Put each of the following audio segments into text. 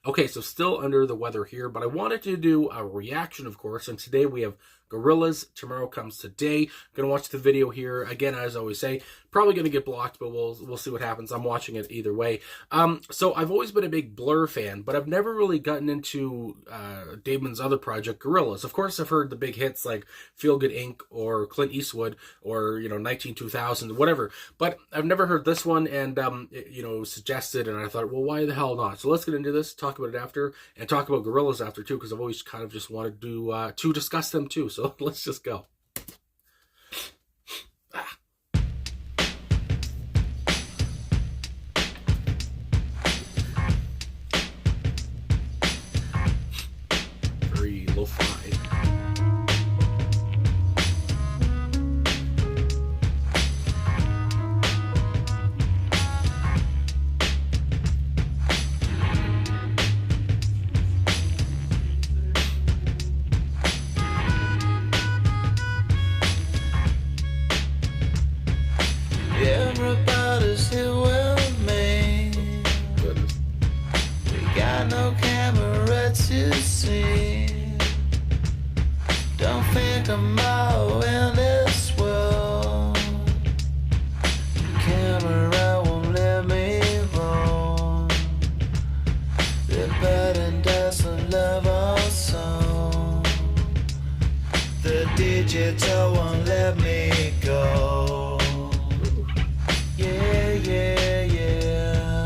Okay, so still under the weather here, but I wanted to do a reaction, of course, and today we have Gorillaz, Tomorrow Comes Today. Gonna watch the video here. Again, as I always say, probably gonna get blocked, but we'll see what happens. I'm watching it either way. So I've always been a big Blur fan, but I've never really gotten into Damon's other project, Gorillaz. Of course, I've heard the big hits like Feel Good Inc. or Clint Eastwood or 192000, whatever. But I've never heard this one, and it was suggested, and I thought, well, why the hell not? So let's get into this, talk about it after, and talk about Gorillaz after too, because I've always kind of just wanted to discuss them too. So let's just go. Very lo-fi. Everybody's here with me. Goodness. We got no camera to see. Don't think I'm all in this world. Camera won't let me roll. The button doesn't love our song. The digital won't let me go.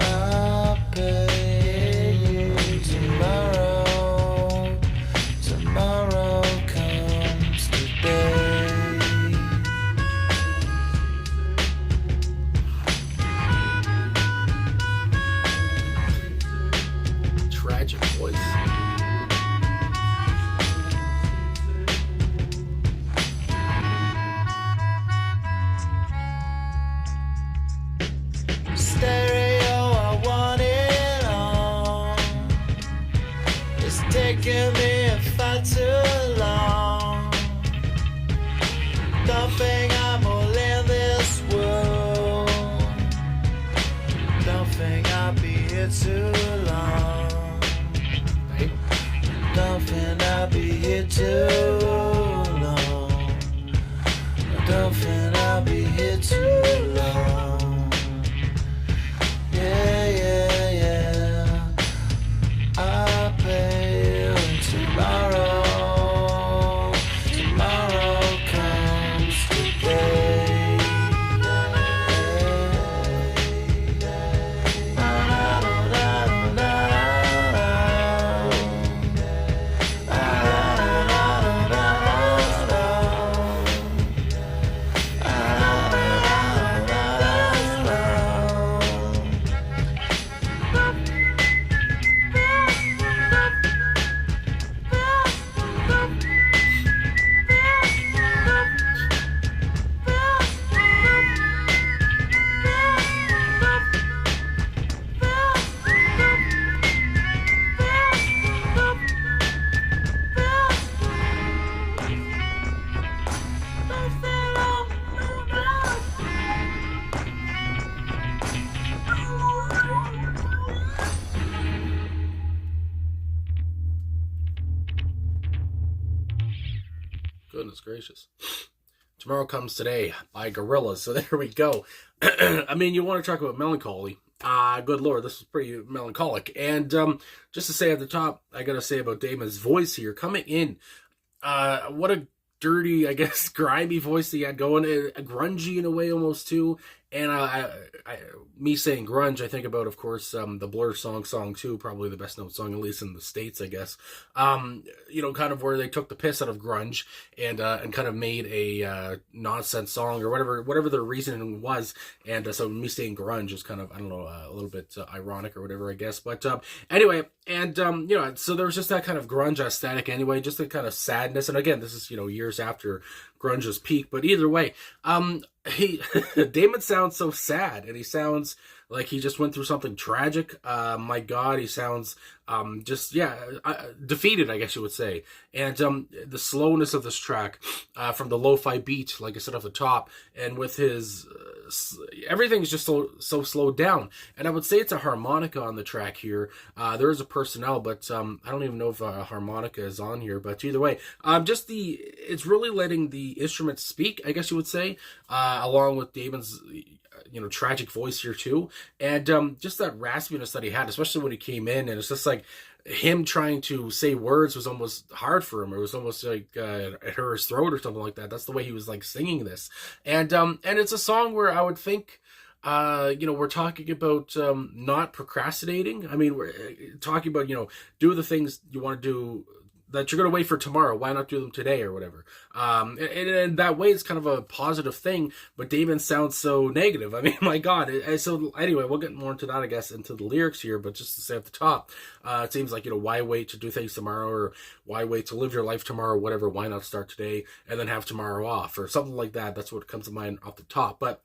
I'll pay you tomorrow. Tomorrow comes today. Tragic voice. Stereo, I want it on. It's taking me far too long. Don't think I'm all in this world. Don't think I'll be here too long. Don't think I'll be here too long. Don't think I'll be here too long. Yeah. I'll pay you tomorrow. Tomorrow comes today. Goodness gracious. Tomorrow Comes Today by Gorillaz. So there we go. I mean, you want to talk about melancholy. Good Lord, this was pretty melancholic. And just to say at the top, I got to say about Damon's voice here. Coming in, what a dirty, I guess, grimy voice that he had going. Grungy in a way almost too. And me saying grunge, I think about, of course, the Blur Song 2, probably the best known song, at least in the States, I guess. Kind of where they took the piss out of grunge and kind of made a nonsense song or whatever their reasoning was. And so me saying grunge is kind of, I don't know, a little bit ironic or whatever, I guess. But anyway, and so there was just that kind of grunge aesthetic anyway, just a kind of sadness. And again, this is years after grunge's peak, but either way, Damon sounds so sad, and he sounds like he just went through something tragic. My God, he sounds defeated, I guess you would say. And the slowness of this track, from the lo-fi beat, like I said off the top, and with his everything's just so slowed down. And I would say it's a harmonica on the track here. There is a personnel, but I don't even know if a harmonica is on here. But either way, it's really letting the instruments speak, I guess you would say, along with Damon's tragic voice here too, and just that raspiness that he had, especially when he came in, and it's just like him trying to say words was almost hard for him. It was almost like it hurt his throat or something like that. That's the way he was like singing this, and it's a song where I would think, we're talking about not procrastinating. I mean, we're talking about do the things you want to do that you're going to wait for tomorrow. Why not do them today or whatever? And that way it's kind of a positive thing, but Damon sounds so negative. I mean, my God. So anyway, we'll get more into that, I guess, into the lyrics here, but just to say at the top, it seems like, why wait to do things tomorrow, or why wait to live your life tomorrow, whatever, why not start today and then have tomorrow off, or something like that. That's what comes to mind off the top. But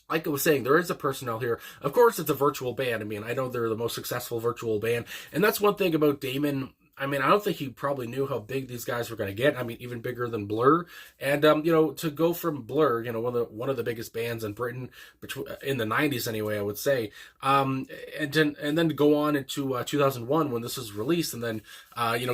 like I was saying, there is a personnel here. Of course, it's a virtual band. I mean, I know they're the most successful virtual band, and that's one thing about Damon. I mean, I don't think he probably knew how big these guys were going to get. I mean, even bigger than Blur. And, to go from Blur, one of the biggest bands in Britain, in the 90s anyway, I would say, and then to go on into 2001 when this was released, and then,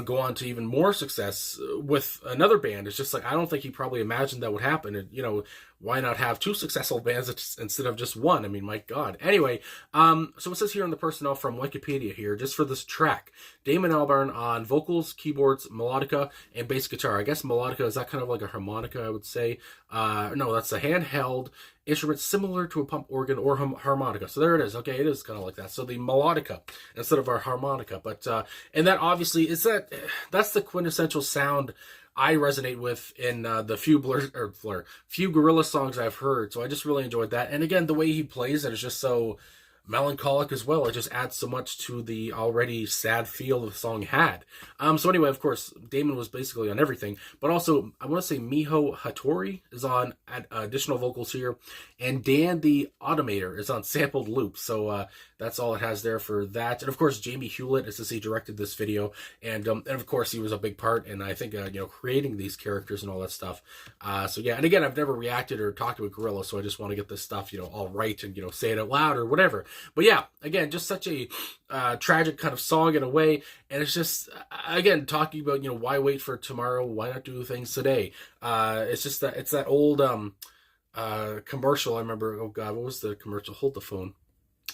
go on to even more success with another band. It's just like, I don't think he probably imagined that would happen. And, why not have two successful bands instead of just one? I mean, my God. Anyway, so it says here on the personnel from Wikipedia here, just for this track, Damon Albarn on vocals, keyboards, melodica, and bass guitar. I guess melodica, is that kind of like a harmonica, I would say? No, that's a handheld instrument similar to a pump organ or harmonica. So there it is. Okay, it is kind of like that. So the melodica instead of our harmonica. But, and that obviously, that's the quintessential sound I resonate with in the few Gorillaz songs I've heard. So I just really enjoyed that. And again, the way he plays it is just so melancholic as well. It just adds so much to the already sad feel the song had. So anyway, of course, Damon was basically on everything, but also I want to say Miho Hattori is on additional vocals here, and Dan the Automator is on sampled loops. So that's all it has there for that. And of course, Jamie Hewlett, as he directed this video, and of course he was a big part in, I think, creating these characters and all that stuff. So yeah, and again, I've never reacted or talked to a Gorillaz, so I just want to get this stuff all right and say it out loud or whatever. But yeah, again, just such a tragic kind of song in a way. And it's just, again, talking about, why wait for tomorrow? Why not do things today? It's just that, it's that old commercial. I remember, oh God, what was the commercial? Hold the phone.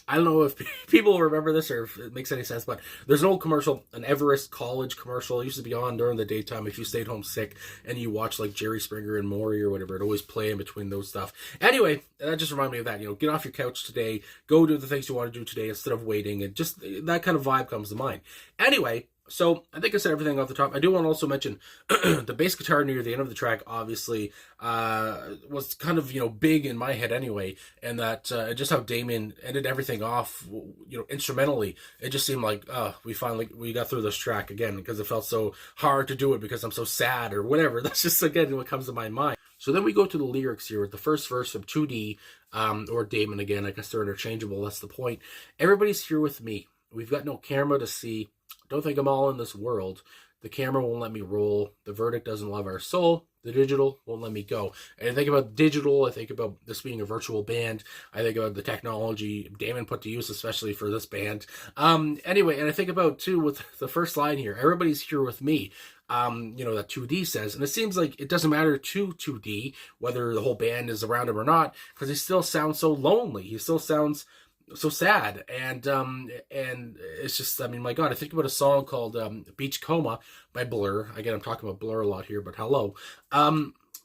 I don't know if people remember this or if it makes any sense, but there's an old commercial, an Everest College commercial. It used to be on during the daytime if you stayed home sick and you watched like Jerry Springer and Maury or whatever. It always play in between those stuff. Anyway, that just reminded me of that. Get off your couch today, go do the things you want to do today instead of waiting, and just that kind of vibe comes to mind. Anyway, so I think I said everything off the top. I do want to also mention the bass guitar near the end of the track obviously was kind of, big in my head anyway, and that just how Damon ended everything off, instrumentally. It just seemed like, we got through this track again, because it felt so hard to do it because I'm so sad or whatever. That's just, again, what comes to my mind. So then we go to the lyrics here with the first verse of 2D, or Damon again. I guess they're interchangeable. That's the point. Everybody's here with me. We've got no camera to see. Don't think I'm all in this world. The camera won't let me roll. The verdict doesn't love our soul. The digital won't let me go. And I think about digital. I think about this being a virtual band. I think about the technology Damon put to use, especially for this band. Anyway, and I think about, too, with the first line here, everybody's here with me. That 2D says. And it seems like it doesn't matter to 2D whether the whole band is around him or not, because he still sounds so lonely. He still sounds so sad, and it's just, I mean, my God, I think about a song called Beach Coma by Blur. Again, I'm talking about Blur a lot here, but hello.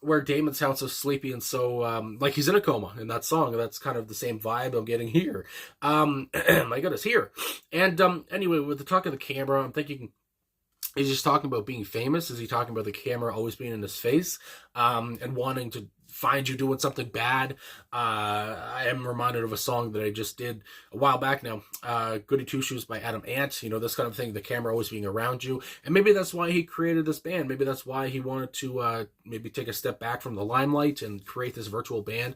Where Damon sounds so sleepy and so like he's in a coma in that song. That's kind of the same vibe I'm getting here. My goodness, here. And anyway, with the talk of the camera, I'm thinking, is he just talking about being famous? Is he talking about the camera always being in his face, and wanting to find you doing something bad. I am reminded of a song that I just did a while back now, Goody Two Shoes by Adam Ant. You know, this kind of thing, the camera always being around you. And maybe that's why he created this band. Maybe that's why he wanted to maybe take a step back from the limelight and create this virtual band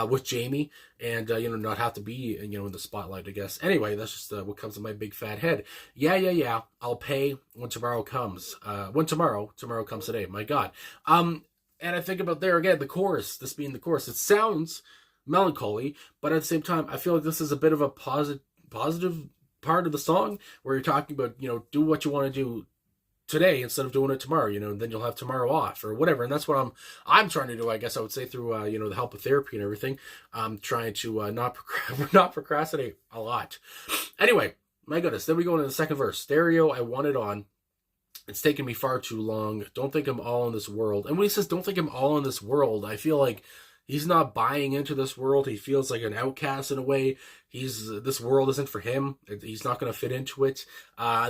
with Jamie, and not have to be in the spotlight, I guess. Anyway, that's just what comes in my big fat head. Yeah, I'll pay when tomorrow comes. When tomorrow comes today. My God. And I think about there again, the chorus, this being the chorus, it sounds melancholy, but at the same time, I feel like this is a bit of a positive part of the song where you're talking about, do what you want to do today instead of doing it tomorrow, and then you'll have tomorrow off or whatever. And that's what I'm trying to do, I guess I would say, through, the help of therapy and everything. I'm trying to not procrastinate a lot. Anyway, my goodness, then we go into the second verse. Stereo, I want it on. It's taken me far too long. Don't think I'm all in this world. And when he says, don't think I'm all in this world, I feel like he's not buying into this world. He feels like an outcast in a way. This world isn't for him. He's not going to fit into it.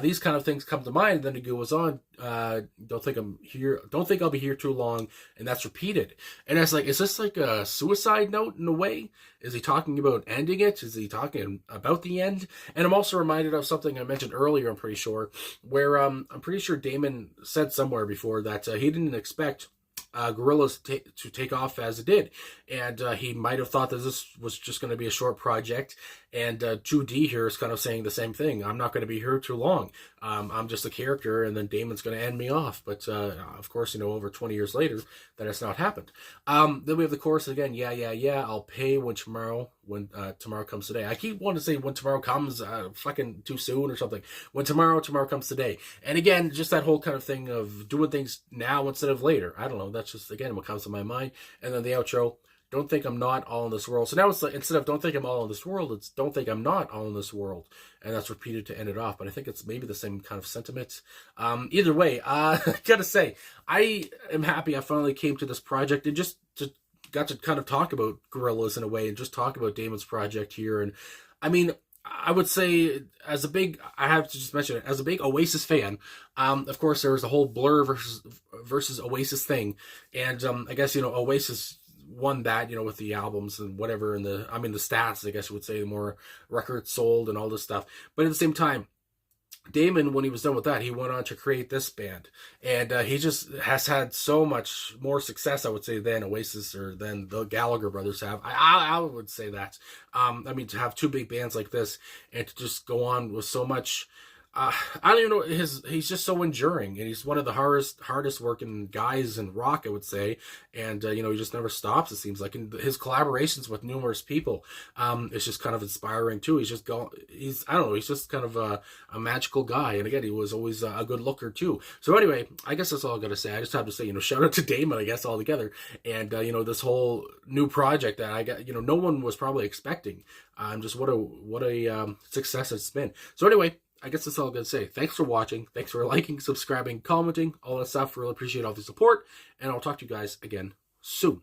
These kind of things come to mind. And then he goes on, don't think I'll be here too long. And that's repeated. And it's like, is this like a suicide note in a way? Is he talking about ending it? Is he talking about the end? And I'm also reminded of something I mentioned earlier, I'm pretty sure, where I'm pretty sure Damon said somewhere before that he didn't expect Gorillaz to take off as it did, and he might have thought that this was just going to be a short project. And 2D here is kind of saying the same thing. I'm not going to be here too long. I'm just a character, and then Damon's going to end me off. But of course, over 20 years later, that has not happened. Then we have the chorus again. Yeah. I'll pay when tomorrow comes today. I keep wanting to say when tomorrow comes, fucking too soon or something. When tomorrow comes today. And again, just that whole kind of thing of doing things now instead of later. I don't know. That's just, again, what comes to my mind. And then the outro. Don't think I'm not all in this world. So now it's like, instead of don't think I'm all in this world, it's don't think I'm not all in this world. And that's repeated to end it off. But I think it's maybe the same kind of sentiment. Either way, I gotta say, I am happy I finally came to this project and just got to kind of talk about Gorillaz in a way and just talk about Damon's project here. And I mean, I would say I have to just mention it, as a big Oasis fan, of course there was a whole Blur versus Oasis thing. And I guess, Oasis won that, with the albums and whatever, and the stats, I guess you would say, more records sold and all this stuff. But at the same time, Damon, when he was done with that, he went on to create this band, and he just has had so much more success, I would say, than Oasis or than the Gallagher brothers have. I would say that. To have two big bands like this and to just go on with so much. I don't even know, he's just so enduring, and he's one of the hardest working guys in rock, I would say. And he just never stops, it seems like. And his collaborations with numerous people, it's just kind of inspiring too. He's just kind of a magical guy. And again, he was always a good looker too. So anyway, I guess that's all I gotta say. I just have to say, shout out to Damon, I guess, all together. And this whole new project that I got, no one was probably expecting. Just what a success it's been. So anyway, I guess that's all I'm going to say. Thanks for watching. Thanks for liking, subscribing, commenting, all that stuff. Really appreciate all the support. And I'll talk to you guys again soon.